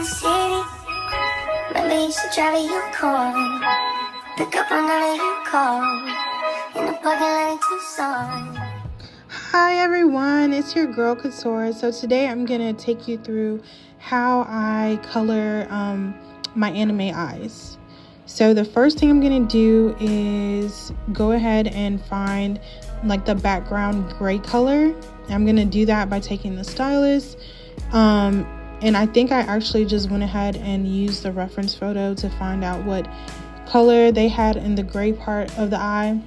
the city. Remember you used to drive a Yukon. Pick up another you call. In the parking lot in Tucson. Hi everyone, it's your girl Couture. So today I'm gonna take you through how I color my anime eyes. So the first thing I'm gonna do is go ahead and find like the background gray color. I'm gonna do that by taking the stylus. And I think I actually just went ahead and used the reference photo to find out what color they had in the gray part of the eye.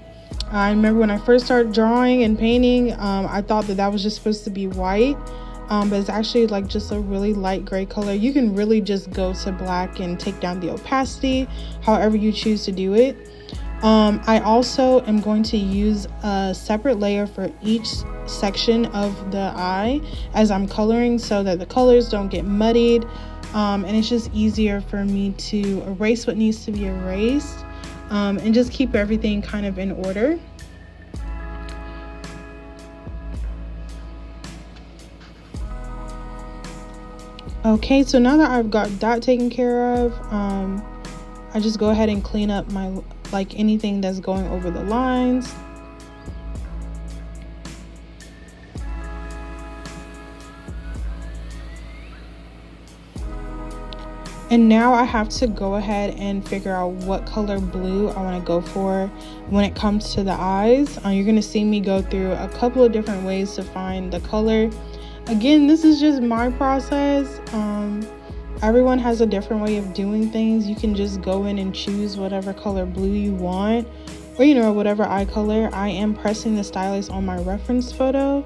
I remember when I first started drawing and painting, I thought that was just supposed to be white, but it's actually like just a really light gray color. You can really just go to black and take down the opacity, however you choose to do it. I also am going to use a separate layer for each section of the eye as I'm coloring so that the colors don't get muddied, and it's just easier for me to erase what needs to be erased, and just keep everything kind of in order. Okay, so now that I've got that taken care of, I just go ahead and clean up my anything that's going over the lines. And now I have to go ahead and figure out what color blue I want to go for when it comes to the eyes. You're going to see me go through a couple of different ways to find the color. Again, this is just my process. Everyone has a different way of doing things. You can just go in and choose whatever color blue you want, or whatever eye color. I am pressing the stylus on my reference photo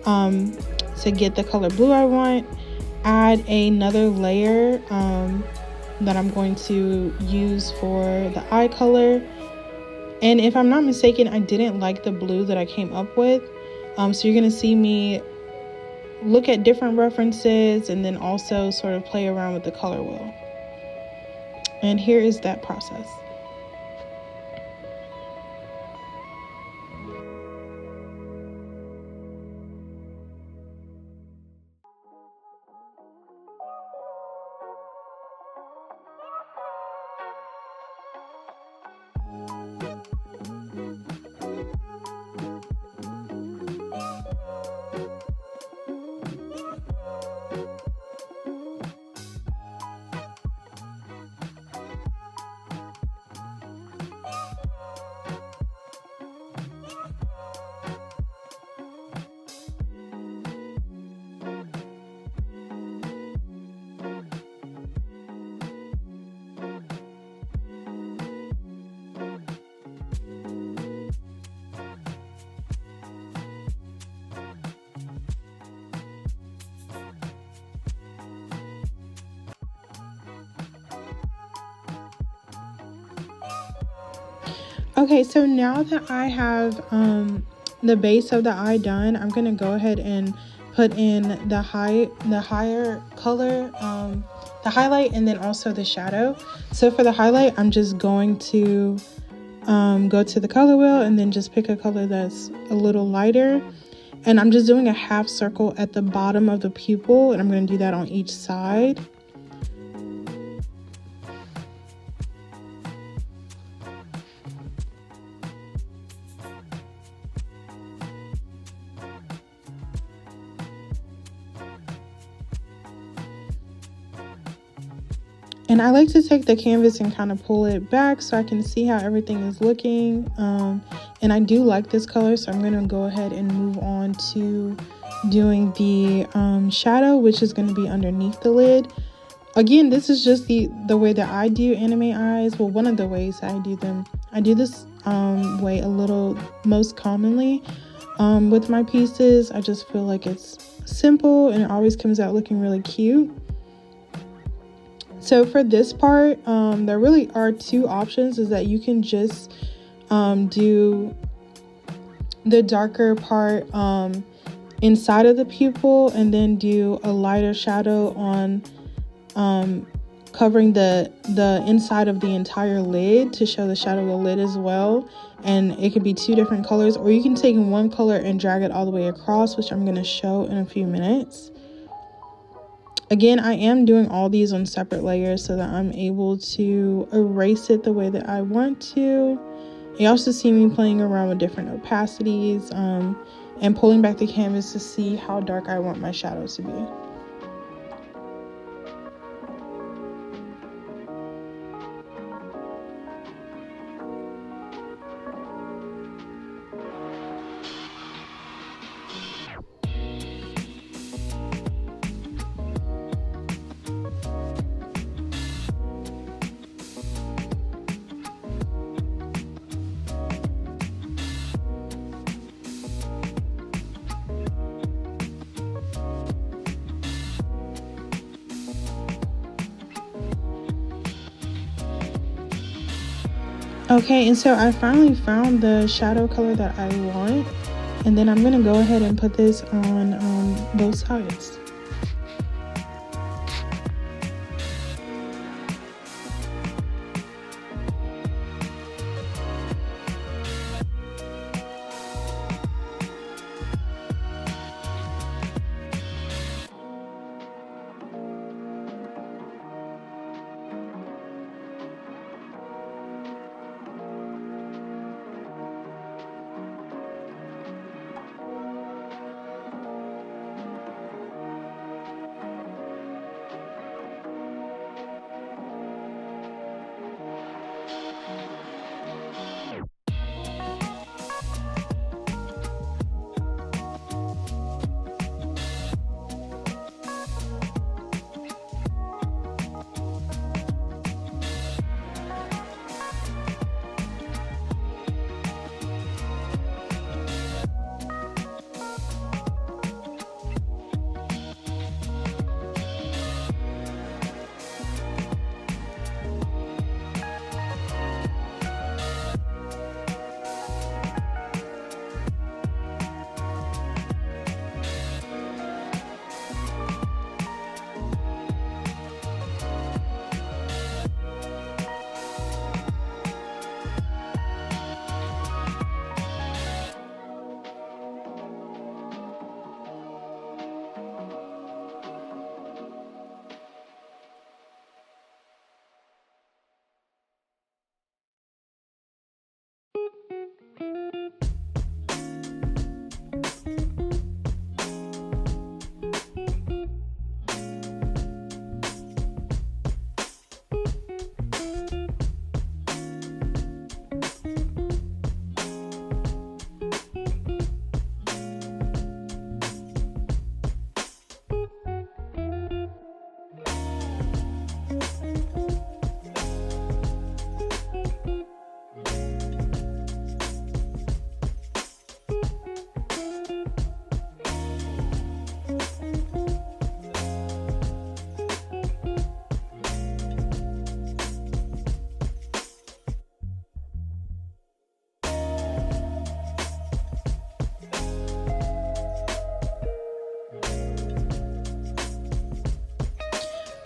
to get the color blue I want. Add another layer that I'm going to use for the eye color. And if I'm not mistaken, I didn't like the blue that I came up with. So you're going to see me look at different references and then also sort of play around with the color wheel. And here is that process. Okay, so now that I have the base of the eye done, I'm gonna go ahead and put in the higher color, the highlight, and then also the shadow. So for the highlight, I'm just going to go to the color wheel and then just pick a color that's a little lighter. And I'm just doing a half circle at the bottom of the pupil, and I'm going to do that on each side. And I like to take the canvas and kind of pull it back so I can see how everything is looking. And I do like this color, so I'm going to go ahead and move on to doing the shadow, which is going to be underneath the lid. Again, this is just the way that I do anime eyes. Well, one of the ways I do them. I do this way a little most commonly with my pieces. I just feel like it's simple and it always comes out looking really cute. So for this part, there really are two options, is that you can just do the darker part inside of the pupil and then do a lighter shadow on covering the inside of the entire lid to show the shadow of the lid as well. And it could be two different colors, or you can take one color and drag it all the way across, which I'm going to show in a few minutes. Again, I am doing all these on separate layers so that I'm able to erase it the way that I want to. You also see me playing around with different opacities and pulling back the canvas to see how dark I want my shadows to be. Okay, and so I finally found the shadow color that I want, and then I'm going to go ahead and put this on both sides.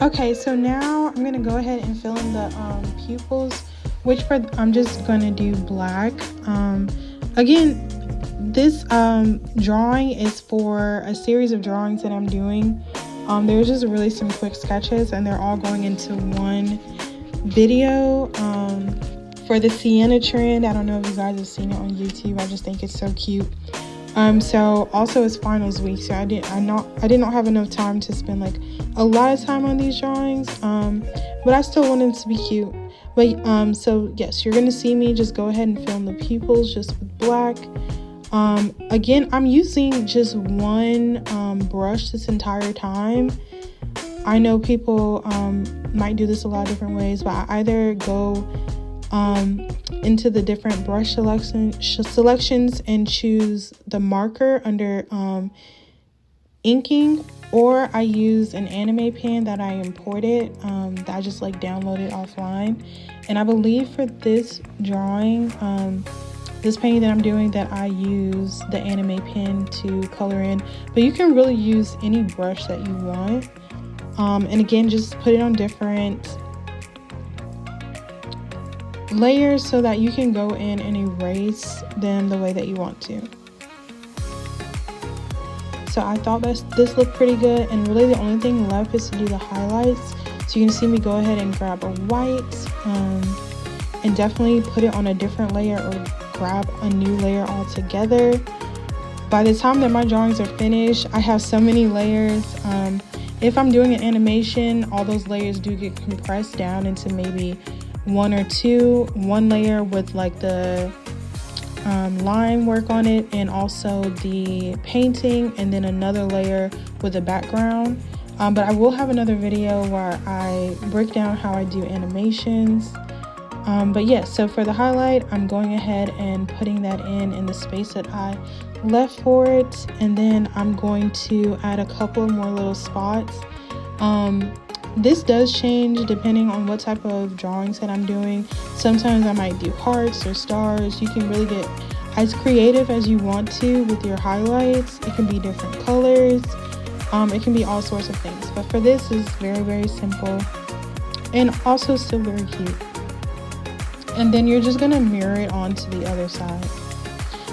Okay, so now I'm gonna go ahead and fill in the pupils, which I'm just gonna do black. Again, this drawing is for a series of drawings that I'm doing. There's just really some quick sketches, and they're all going into one video for the sienna trend. I don't know if you guys have seen it on YouTube. I just think it's so cute. So also it's finals week, so I did not have enough time to spend like a lot of time on these drawings, but I still wanted it to be cute. But so yes, you're gonna see me just go ahead and fill in the pupils just with black. Again, I'm using just one brush this entire time. I know people might do this a lot of different ways, but I either go into the different brush selections and choose the marker under inking, or I use an anime pen that I imported, that I just like downloaded offline. And I believe for this drawing, this painting that I'm doing, that I use the anime pen to color in, but you can really use any brush that you want. And again, just put it on different layers so that you can go in and erase them the way that you want to. So I thought this looked pretty good, and really the only thing left is to do the highlights. So you can see me go ahead and grab a white and definitely put it on a different layer or grab a new layer altogether. By the time that my drawings are finished, I have so many layers. If I'm doing an animation, all those layers do get compressed down into maybe one or two. One layer with like the line work on it and also the painting, and then another layer with the background. But I will have another video where I break down how I do animations. But yeah, so for the highlight, I'm going ahead and putting that in the space that I left for it, and then I'm going to add a couple more little spots. This does change depending on what type of drawings that I'm doing. Sometimes I might do hearts or stars. You can really get as creative as you want to with your highlights. It can be different colors. It can be all sorts of things. But for this, it's very, very simple and also still very cute. And then you're just going to mirror it onto the other side.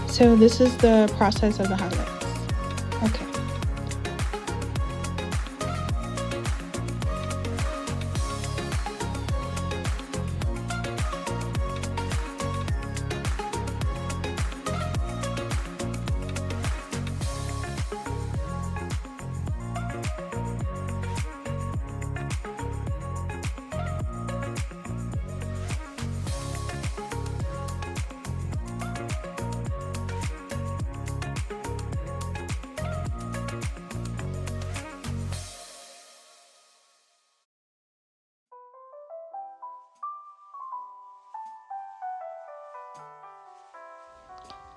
So this is the process of the highlights. Okay.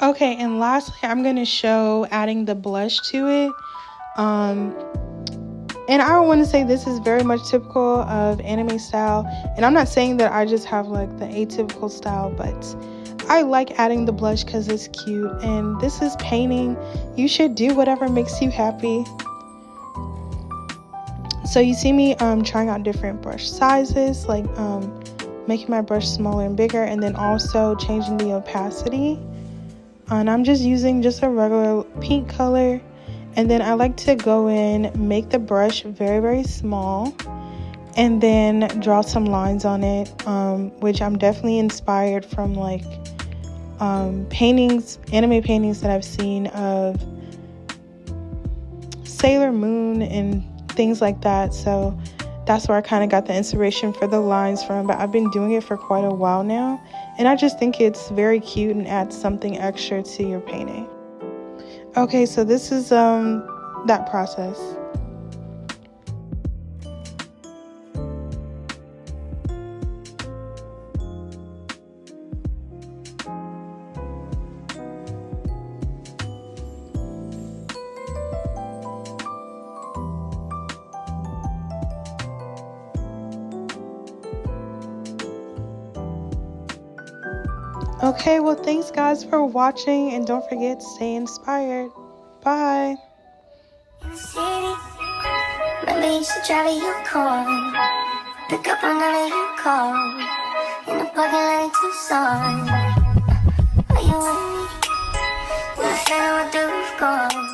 Okay, and lastly, I'm going to show adding the blush to it. And I want to say this is very much typical of anime style. And I'm not saying that I just have like the atypical style, but I like adding the blush because it's cute. And this is painting. You should do whatever makes you happy. So you see me trying out different brush sizes, like making my brush smaller and bigger, and then also changing the opacity. And I'm just using just a regular pink color, and then I like to go in, make the brush very, very small, and then draw some lines on it, which I'm definitely inspired from like paintings, anime paintings that I've seen of Sailor Moon and things like that. So that's where I kind of got the inspiration for the lines from, but I've been doing it for quite a while now, and I just think it's very cute and adds something extra to your painting. Okay, so this is that process. Okay, well, thanks guys for watching, and don't forget to stay inspired. Bye. In the city, remember you used to drive your car, pick up on none of your calls, in the parking lot in Tucson. Are you with me? We're standing with the roof gone.